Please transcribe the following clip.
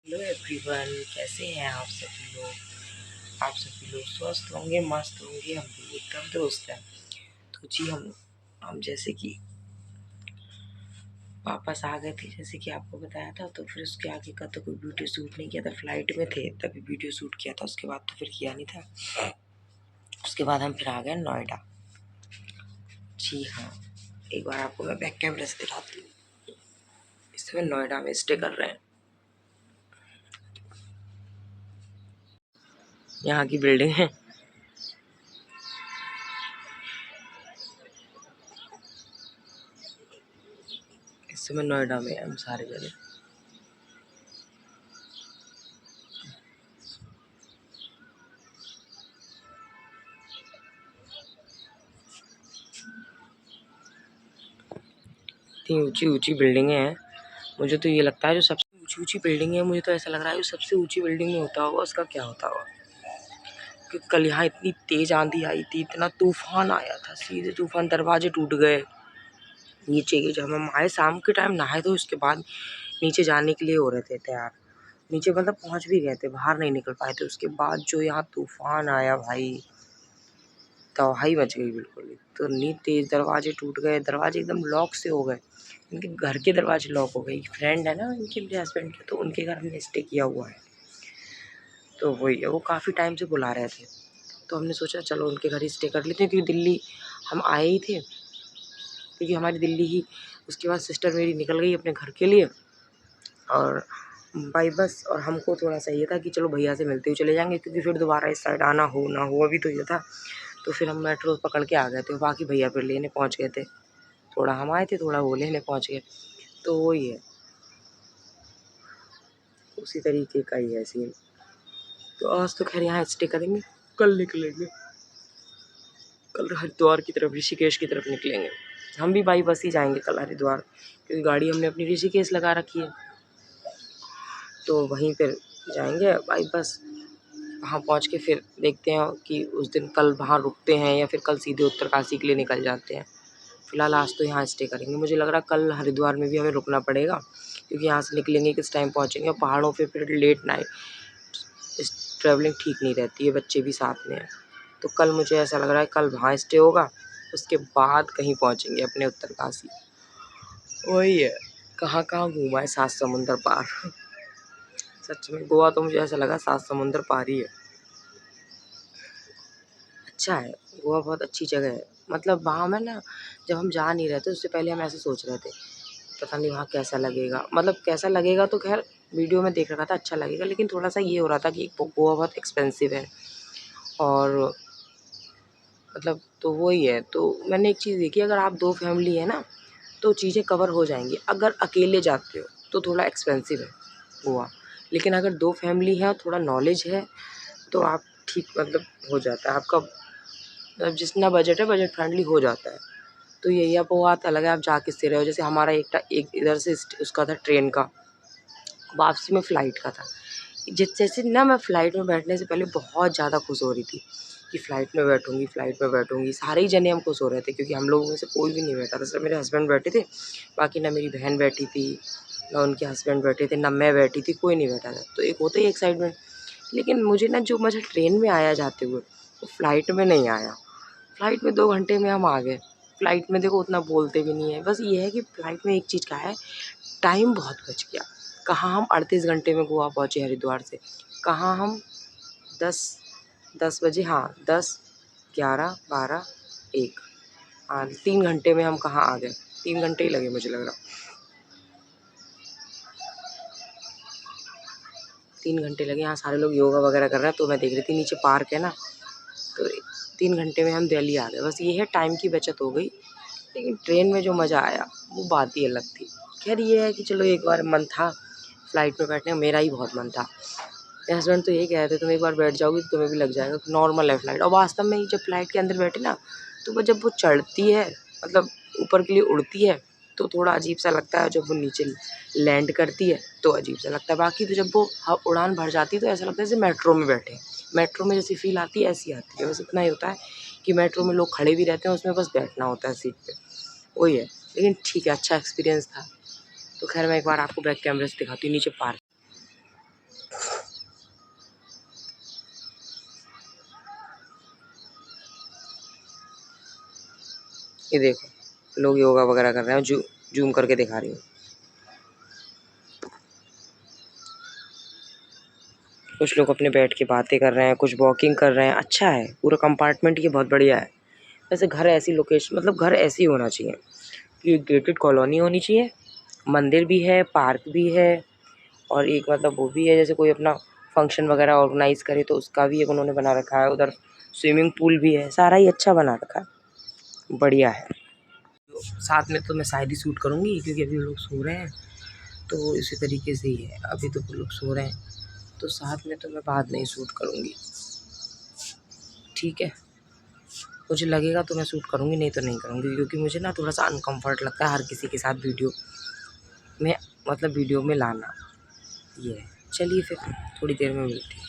Hello everyone, कैसे हैं आप सभी लोग। आप सभी लोग स्वस्थ होंगे, मस्त होंगे, हम भी एकदम दुरुस्त हैं। तो जी हम जैसे कि वापस आ गए थे, जैसे कि आपको बताया था। तो फिर उसके आगे का तो कोई वीडियो शूट नहीं किया था, फ्लाइट में थे तभी वीडियो शूट किया था। उसके बाद तो फिर किया नहीं था। उसके बाद हम फिर आ गए नोएडा। जी हाँ, एक बार आपको मैं बैक कैमरे से दिखाती हूँ। इस समय नोएडा में स्टे कर रहे हैं। यहाँ की बिल्डिंग है। इस समय नोएडा में हम सारे जगह। इतनी ऊंची ऊंची बिल्डिंगें हैं। मुझे तो ये लगता है जो सबसे ऊंची ऊंची बिल्डिंग है, मुझे तो ऐसा लग रहा है जो सबसे ऊंची बिल्डिंग में होता होगा उसका क्या होता होगा। क्योंकि कल यहाँ इतनी तेज आंधी आई थी, इतना तूफान आया था, सीधे तूफान, दरवाजे टूट गए नीचे के। जब हम आए शाम के टाइम नहाए, तो उसके बाद नीचे जाने के लिए हो रहे थे तैयार। नीचे मतलब पहुंच भी गए थे, बाहर नहीं निकल पाए थे। उसके बाद जो यहाँ तूफान आया भाई, तबाही मच गई बिल्कुल। तो इतनी तेज दरवाजे टूट गए, दरवाजे एकदम लॉक से हो गए। इनके घर के दरवाजे लॉक हो गए। फ्रेंड है ना इनके, मेरे हस्बैंड के, तो उनके घर हमने स्टे किया हुआ है। तो वही है, वो काफ़ी टाइम से बुला रहे थे, तो हमने सोचा चलो उनके घर ही स्टे कर लेते हैं। क्योंकि दिल्ली हम आए ही थे, क्योंकि हमारी दिल्ली ही, उसके बाद सिस्टर मेरी निकल गई अपने घर के लिए और बाई बस। और हमको थोड़ा सा ये था कि चलो भैया से मिलते हुए चले जाएंगे, क्योंकि फिर दोबारा इस साइड आना हो ना हो, अभी तो ये था। तो फिर हम मेट्रो पकड़ के आ गए थे, बाकी भैया फिर लेने पहुँच गए थे। थोड़ा हम आए थे, थोड़ा वो लेने पहुँच गए। तो वही है, उसी तरीके का ही है सीन। तो आज तो खैर यहाँ स्टे करेंगे, कल निकलेंगे, कल हरिद्वार की तरफ, ऋषिकेश की तरफ निकलेंगे। हम भी बाई बस ही जाएंगे कल हरिद्वार, क्योंकि गाड़ी हमने अपनी ऋषिकेश लगा रखी है। तो वहीं पर जाएंगे बाई बस। वहाँ पहुँच के फिर देखते हैं कि उस दिन कल वहाँ रुकते हैं या फिर कल सीधे उत्तरकाशी के लिए निकल जाते हैं। फिलहाल आज तो यहाँ स्टे करेंगे। मुझे लग रहा है कल हरिद्वार में भी हमें रुकना पड़ेगा, क्योंकि यहाँ से निकलेंगे किस टाइम पहुँचेंगे। और पहाड़ों पे फिर लेट नाइट इस ट्रैवलिंग ठीक नहीं रहती है, बच्चे भी साथ में हैं। तो कल मुझे ऐसा लग रहा है कल वहाँ स्टे होगा, उसके बाद कहीं पहुँचेंगे अपने उत्तरकाशी। वही है, कहाँ कहाँ घूमा है 7 समुंदर पार। सच में गोवा तो मुझे ऐसा लगा 7 समुंदर पार ही है। अच्छा है, गोवा बहुत अच्छी जगह है। मतलब वहाँ में ना, जब हम जा नहीं रहे थे उससे पहले हम ऐसे सोच रहे थे पता नहीं वहाँ कैसा लगेगा। मतलब कैसा लगेगा तो खैर वीडियो में देख रखा था अच्छा लगेगा, लेकिन थोड़ा सा ये हो रहा था कि गोवा बहुत एक्सपेंसिव है। और मतलब तो वही है। तो मैंने एक चीज़ देखी, अगर आप 2 फैमिली है ना तो चीज़ें कवर हो जाएंगी। अगर अकेले जाते हो तो थोड़ा एक्सपेंसिव है गोवा, लेकिन अगर 2 फैमिली है और थोड़ा नॉलेज है तो आप ठीक, मतलब हो जाता है आपका। मतलब जितना बजट है, बजट फ्रेंडली हो जाता है। तो यही, अब वो बात अलग है आप जा किससे रहे हो। जैसे हमारा एक इधर से उसका था ट्रेन का, वापसी में फ़्लाइट का था। जैसे ना मैं फ़्लाइट में बैठने से पहले बहुत ज़्यादा खुश हो रही थी कि फ़्लाइट में बैठूँगी, फ़्लाइट में बैठूँगी। सारे ही जने हम खुश हो रहे थे, क्योंकि हम लोगों में से कोई भी नहीं बैठा था। सिर्फ मेरे हस्बैंड बैठे थे, बाकी ना मेरी बहन बैठी थी, ना उनके हस्बैंड बैठे थे, ना मैं बैठी थी, कोई नहीं बैठा था। तो एक होता ही एक्साइटमेंट। लेकिन मुझे ना जो मज़ा ट्रेन में आया जाते हुए, वो फ़्लाइट में नहीं आया। फ़्लाइट में 2 घंटे में हम आ गए। फ़्लाइट में देखो उतना बोलते भी नहीं है। बस ये है कि फ़्लाइट में एक चीज़ का है, टाइम बहुत बच गया। कहाँ हम 38 घंटे में गोवा पहुँचे हरिद्वार से, कहाँ हम 10 10 बजे, हाँ 10, 11, 12, 1, हाँ 3 घंटे में हम कहाँ आ गए। 3 घंटे ही लगे मुझे लग रहा, 3 घंटे लगे। यहाँ सारे लोग योगा वगैरह कर रहे हैं, तो मैं देख रही थी नीचे पार्क है ना, तो 3 घंटे में हम दिल्ली आ गए। बस ये है, टाइम की बचत हो गई। लेकिन ट्रेन में जो मज़ा आया वो बात ही अलग थी। खैर ये है कि चलो, एक बार मन था फ़्लाइट में बैठने का, मेरा ही बहुत मन था। मेरे हस्बैंड तो यही कह रहे थे तुम एक बार बैठ जाओगी तो तुम्हें भी लग जाएगा, नॉर्मल है फ़्लाइट। और वास्तव में ही जब फ़्लाइट के अंदर बैठे ना, तो वो जब वो चढ़ती है, मतलब ऊपर के लिए उड़ती है, तो थोड़ा अजीब सा लगता है। जब वो नीचे लैंड करती है तो अजीब सा लगता है। बाकी तो जब वो उड़ान भर जाती है तो ऐसा लगता है जैसे मेट्रो में बैठे हैं। मेट्रो में जैसी फ़ील आती है ऐसी आती है। बस इतना ही होता है कि मेट्रो में लोग खड़े भी रहते हैं, उसमें बस बैठना होता है सीट पे, वही है। लेकिन ठीक है, अच्छा एक्सपीरियंस था। तो खैर मैं एक बार आपको बैक कैमरे से दिखाती हूँ नीचे पार्क। ये देखो लोग योगा वगैरह कर रहे हैं, जूम करके दिखा रही हूँ। कुछ लोग अपने बैठ के बातें कर रहे हैं, कुछ वॉकिंग कर रहे हैं। अच्छा है, पूरा कंपार्टमेंट ये बहुत बढ़िया है। वैसे घर ऐसी लोकेशन, मतलब घर ऐसी होना चाहिए कि गेटेड कॉलोनी होनी चाहिए, मंदिर भी है, पार्क भी है, और एक मतलब वो भी है जैसे कोई अपना फंक्शन वगैरह ऑर्गेनाइज करे तो उसका भी एक उन्होंने बना रखा है। उधर स्विमिंग पूल भी है, सारा ही अच्छा बना रखा है, बढ़िया है। साथ में तो मैं शायद ही शूट करूँगी क्योंकि अभी लोग सो रहे हैं, तो इसी तरीके से ही है। अभी तो लोग सो रहे हैं तो साथ में तो मैं बाद में ही शूट करूँगी, ठीक है। मुझे लगेगा तो मैं शूट करूँगी, नहीं तो नहीं करूँगी, क्योंकि मुझे ना थोड़ा सा अनकम्फर्ट लगता है हर किसी के साथ वीडियो में, मतलब वीडियो में लाना। ये है, चलिए फिर थोड़ी देर में मिलती हूँ।